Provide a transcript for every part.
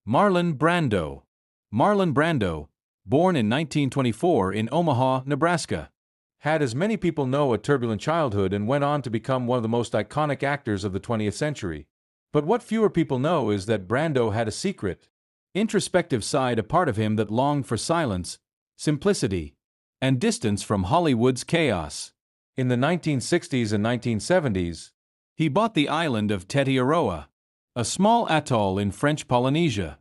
Marlon Brando. Marlon Brando, born in 1924 in Omaha, Nebraska, had, as many people know, a turbulent childhood and went on to become one of the most iconic actors of the 20th century. But what fewer people know is that Brando had a secret, introspective side, a part of him that longed for silence, simplicity, and distance from Hollywood's chaos. In the 1960s and 1970s, he bought the island of Tetiaroa, a small atoll in French Polynesia,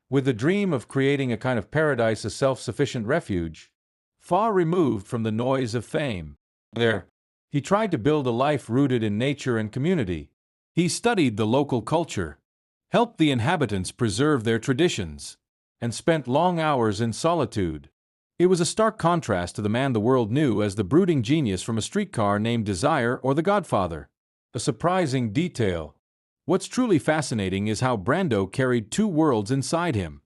with the dream of creating a kind of paradise, a self-sufficient refuge, far removed from the noise of fame. There, he tried to build a life rooted in nature and community. He studied the local culture, helped the inhabitants preserve their traditions, and spent long hours in solitude. It was a stark contrast to the man the world knew as the brooding genius from A Streetcar Named Desire or The Godfather. A surprising detail. What's truly fascinating is how Brando carried two worlds inside him: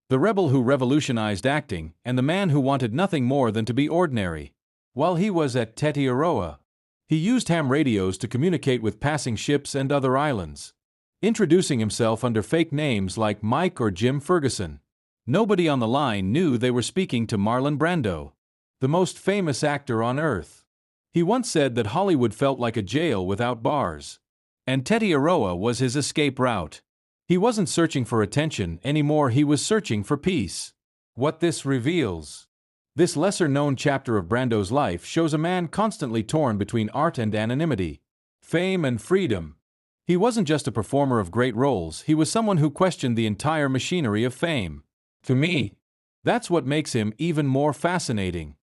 the rebel who revolutionized acting and the man who wanted nothing more than to be ordinary. While he was at Tetiaroa, he used ham radios to communicate with passing ships and other islands, introducing himself under fake names like Mike or Jim Ferguson. Nobody on the line knew they were speaking to Marlon Brando, the most famous actor on Earth. He once said that Hollywood felt like a jail without bars, and Tetiaroa was his escape route. He wasn't searching for attention anymore, he was searching for peace. What this reveals. This lesser-known chapter of Brando's life shows a man constantly torn between art and anonymity, fame and freedom. He wasn't just a performer of great roles, he was someone who questioned the entire machinery of fame. To me, that's what makes him even more fascinating.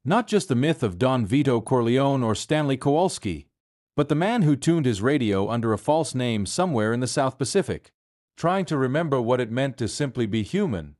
Not just the myth of Don Vito Corleone or Stanley Kowalski, but the man who tuned his radio under a false name somewhere in the South Pacific, trying to remember what it meant to simply be human.